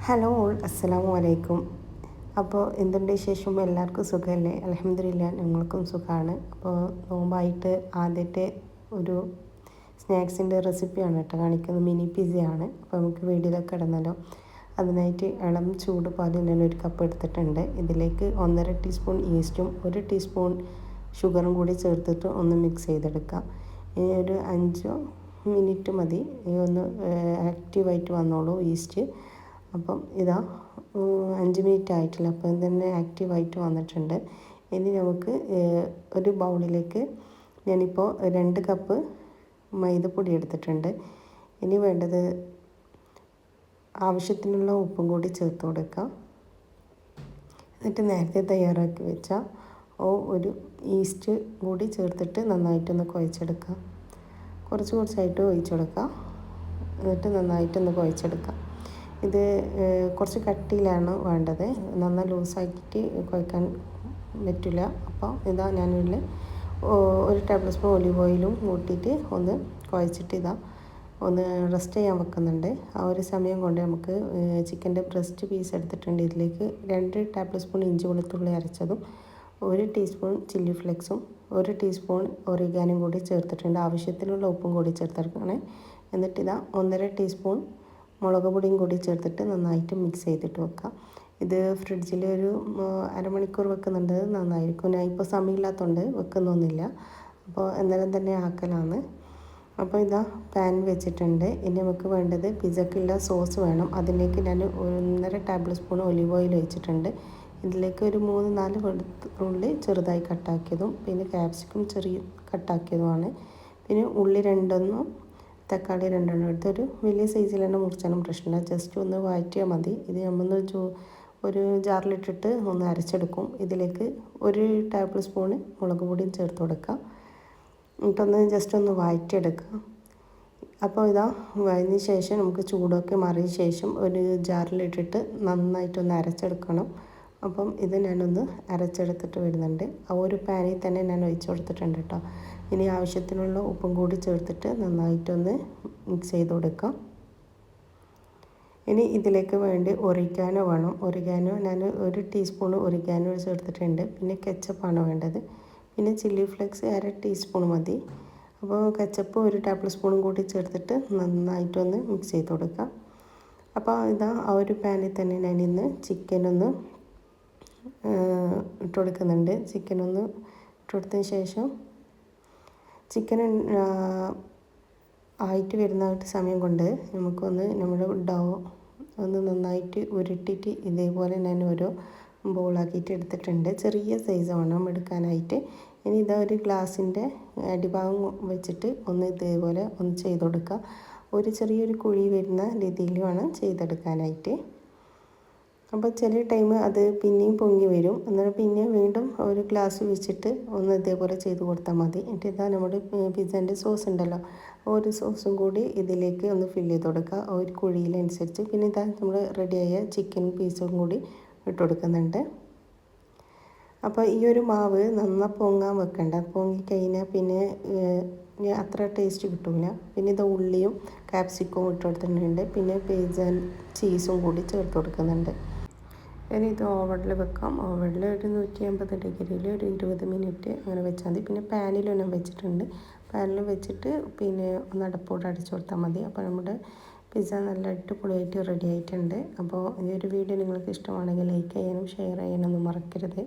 Hello all അസ്സലാമു അലൈക്കും. അപ്പോൾ എന്തുണ്ട് വിശേഷം? എല്ലാവർക്കും സുഖമല്ലേ? അൽഹംദുലില്ലാ ഞങ്ങൾക്കും സുഖമാണ്. അപ്പോൾ നോമ്പായിട്ട് ആദ്യത്തെ ഒരു സ്നാക്സിൻ്റെ റെസിപ്പിയാണ് കേട്ടോ കാണിക്കുന്നത്. മിനി പിസയാണ്. അപ്പോൾ നമുക്ക് വീഡിയോയിലൊക്കെ ഇടണമല്ലോ. അതിനായിട്ട് ഇളം ചൂട് പാൽ ഞാൻ ഒരു കപ്പ് എടുത്തിട്ടുണ്ട്. ഇതിലേക്ക് 1.5 ടീസ്പൂൺ ഈസ്റ്റും 1 ടീസ്പൂൺ ഷുഗറും കൂടി ചേർത്തിട്ട് ഒന്ന് മിക്സ് ചെയ്തെടുക്കാം. ഇനി ഒരു 5 മിനിറ്റ് മതി ഒന്ന് ആക്റ്റീവായിട്ട് വന്നോളൂ ഈസ്റ്റ്. അപ്പം ഇതാ 5 മിനിറ്റ് ആയിട്ടില്ല, അപ്പം തന്നെ ആക്റ്റീവായിട്ട് വന്നിട്ടുണ്ട്. ഇനി നമുക്ക് ഒരു ബൗളിലേക്ക് ഞാനിപ്പോൾ 2 കപ്പ് മൈദപ്പൊടി എടുത്തിട്ടുണ്ട്. ഇനി വേണ്ടത് ആവശ്യത്തിനുള്ള ഉപ്പും കൂടി ചേർത്ത് കൊടുക്കാം. എന്നിട്ട് നേരത്തെ തയ്യാറാക്കി വെച്ച ഒരു ഈസ്റ്റ് കൂടി ചേർത്തിട്ട് നന്നായിട്ടൊന്ന് കുഴച്ചെടുക്കാം. കുറച്ചായിട്ട് ഒഴിച്ചെടുക്കാം. എന്നിട്ട് നന്നായിട്ടൊന്ന് കുഴച്ചെടുക്കാം. ഇത് കുറച്ച് കട്ടിയിലാണ് വേണ്ടത്, നന്നായി ലൂസാക്കിയിട്ട് കുഴക്കാൻ പറ്റില്ല. അപ്പോൾ ഇതാ ഞാനിതിൽ 1 ടേബിൾ സ്പൂൺ ഒലിവ് ഓയിലും കൂട്ടിയിട്ട് ഒന്ന് കുഴച്ചിട്ട് ഒന്ന് റെസ്റ്റ് ചെയ്യാൻ വെക്കുന്നുണ്ട്. ആ ഒരു സമയം കൊണ്ട് നമുക്ക് ചിക്കൻ്റെ ബ്രസ്റ്റ് പീസ് എടുത്തിട്ടുണ്ട്. ഇതിലേക്ക് 2 ടേബിൾ സ്പൂൺ ഇഞ്ചി വെളുത്തുള്ളി അരച്ചതും 1 ടീസ്പൂൺ ചില്ലി ഫ്ലേക്സും 1 ടീസ്പൂൺ ഒറിഗാനും കൂടി ചേർത്തിട്ടുണ്ട്. ആവശ്യത്തിനുള്ള ഉപ്പും കൂടി ചേർത്തെടുക്കണേ. എന്നിട്ട് 1.5 ടീസ്പൂൺ മുളക് പൊടിയും കൂടി ചേർത്തിട്ട് നന്നായിട്ട് മിക്സ് ചെയ്തിട്ട് വെക്കാം. ഇത് ഫ്രിഡ്ജിൽ ഒരു അരമണിക്കൂർ വെക്കുന്നുണ്ട്, നന്നായിരിക്കും. ഞാൻ ഇപ്പോൾ സമയമില്ലാത്തതുകൊണ്ട് വെക്കുന്നൊന്നുമില്ല, അപ്പോൾ എന്തായാലും തന്നെ ആക്കലാണ്. അപ്പോൾ പാൻ വെച്ചിട്ടുണ്ട്. ഇനി നമുക്ക് വേണ്ടത് പിസക്കുള്ള സോസ് വേണം. അതിലേക്ക് ഞാൻ 1.5 ടേബിൾ സ്പൂൺ ഒലിവ് ഓയിൽ ഒഴിച്ചിട്ടുണ്ട്. ഇതിലേക്ക് ഒരു 3-4 വെളുത്തുള്ളി ചെറുതായി കട്ടാക്കിയതും പിന്നെ ക്യാപ്സിക്കം ചെറിയ കട്ടാക്കിയതുമാണ്. പിന്നെ ഉള്ളി 2 തക്കാളി 2 എടുത്ത് വലിയ സൈസിൽ തന്നെ മുറിച്ചാലും പ്രശ്നമില്ല. ജസ്റ്റ് ഒന്ന് വഴറ്റിയാൽ മതി. ഇത് നമ്മളൊന്ന് ഒരു ജാറിലിട്ടിട്ട് ഒന്ന് അരച്ചെടുക്കും. ഇതിലേക്ക് 1 ടേബിൾ സ്പൂണ് മുളക് പൊടിയും ചേർത്ത് കൊടുക്കാം. എന്നിട്ടൊന്ന് ജസ്റ്റ് ഒന്ന് വഴറ്റിയെടുക്കാം. അപ്പോൾ വഴഞ്ഞ ശേഷം നമുക്ക് ചൂടൊക്കെ മാറിയ ശേഷം ഒരു ജാറിലിട്ടിട്ട് നന്നായിട്ടൊന്ന് അരച്ചെടുക്കണം. അപ്പം ഇത് ഞാനൊന്ന് അരച്ചെടുത്തിട്ട് വരുന്നുണ്ട്. ആ ഒരു പാനിൽ തന്നെ ഞാൻ ഒഴിച്ച് കൊടുത്തിട്ടുണ്ട് കേട്ടോ. ഇനി ആവശ്യത്തിനുള്ള ഉപ്പും കൂടി ചേർത്തിട്ട് നന്നായിട്ടൊന്ന് മിക്സ് ചെയ്ത് കൊടുക്കാം. ഇനി ഇതിലേക്ക് വേണ്ടി ഒറിഗാനോ വേണം. ഒറിഗാനോ ഞാൻ 1 ടീസ്പൂൺ ഒറിഗാനോ ചേർത്തിട്ടുണ്ട്. പിന്നെ കെച്ചപ്പാണ് വേണ്ടത്. പിന്നെ ചില്ലി ഫ്ലേക്സ് 1/2 ടീസ്പൂൺ മതി. അപ്പോൾ കെച്ചപ്പ് 1 ടേബിൾ സ്പൂണും കൂടി ചേർത്തിട്ട് നന്നായിട്ടൊന്ന് മിക്സ് ചെയ്ത് കൊടുക്കാം. അപ്പോൾ ആ ഒരു പാനിൽ തന്നെ ഞാൻ ഇന്ന് ചിക്കനൊന്ന് ഇട്ട് കൊടുക്കുന്നുണ്ട്. ചിക്കനൊന്ന് ഇട്ട് കൊടുത്തതിന് ശേഷം ചിക്കൻ ആയിട്ട് വരുന്ന സമയം കൊണ്ട് നമുക്കൊന്ന് നമ്മുടെ ഡോ ഒന്ന് നന്നായിട്ട് ഉരുട്ടിയിട്ട് ഇതേപോലെ ഞാൻ ഓരോ ബോളാക്കിയിട്ട് എടുത്തിട്ടുണ്ട്. ചെറിയ സൈസ് വേണം എടുക്കാനായിട്ട്. ഇനി ഒരു ഗ്ലാസിൻ്റെ അടിഭാഗം വെച്ചിട്ട് ഒന്ന് ഇതേപോലെ ഒന്ന് ചെയ്ത് കൊടുക്കുക. ഒരു ചെറിയൊരു കുഴി വരുന്ന രീതിയിൽ വേണം ചെയ്തെടുക്കാനായിട്ട്. അപ്പോൾ ചില ടൈം അത് പിന്നെയും പൊങ്ങി വരും. എന്നാൽ പിന്നെ വീണ്ടും ഒരു ഗ്ലാസ് വെച്ചിട്ട് ഒന്ന് ഇതേപോലെ ചെയ്ത് കൊടുത്താൽ മതി. എന്നിട്ട് നമ്മുടെ പിസ്സേൻ്റെ സോസ് ഉണ്ടല്ലോ, ഒരു സോസും കൂടി ഇതിലേക്ക് ഒന്ന് ഫില്ല് ചെയ്ത് കൊടുക്കുക ഒരു കുഴിയിലനുസരിച്ച്. പിന്നെ നമ്മൾ റെഡിയായ ചിക്കൻ പീസും കൂടി ഇട്ട് കൊടുക്കുന്നുണ്ട്. അപ്പോൾ ഈ ഒരു മാവ് നന്നായി പൊങ്ങാൻ വെക്കണ്ട. പൊങ്ങിക്കഴിഞ്ഞാൽ പിന്നെ അത്ര ടേസ്റ്റ് കിട്ടില്ല. പിന്നെ ഉള്ളിയും ക്യാപ്സിക്കവും ഇട്ട് കൊടുത്തിട്ടുണ്ട്. പിന്നെ പിസ്സ ചീസും കൂടി ചേർത്ത് കൊടുക്കുന്നുണ്ട്. ഇനി ഓവനിൽ വെക്കാം. ഓവനിൽ ഒരു 150 ഡിഗ്രിയിൽ ഒരു 20 മിനിറ്റ് അങ്ങനെ വെച്ചാൽ മതി. പിന്നെ പാനിലും ഞാൻ വെച്ചിട്ടുണ്ട്. പാനിൽ വെച്ചിട്ട് പിന്നെ ഒന്ന് അടപ്പോടെ അടിച്ചു കൊടുത്താൽ മതി. അപ്പോൾ നമ്മുടെ പിസ്സ നല്ല അടിപൊളിയായിട്ട് റെഡി ആയിട്ടുണ്ട്. അപ്പോൾ ഈ ഒരു വീഡിയോ നിങ്ങൾക്ക് ഇഷ്ടമാണെങ്കിൽ ലൈക്ക് ചെയ്യാനും ഷെയർ ചെയ്യാനൊന്നും മറക്കരുത്.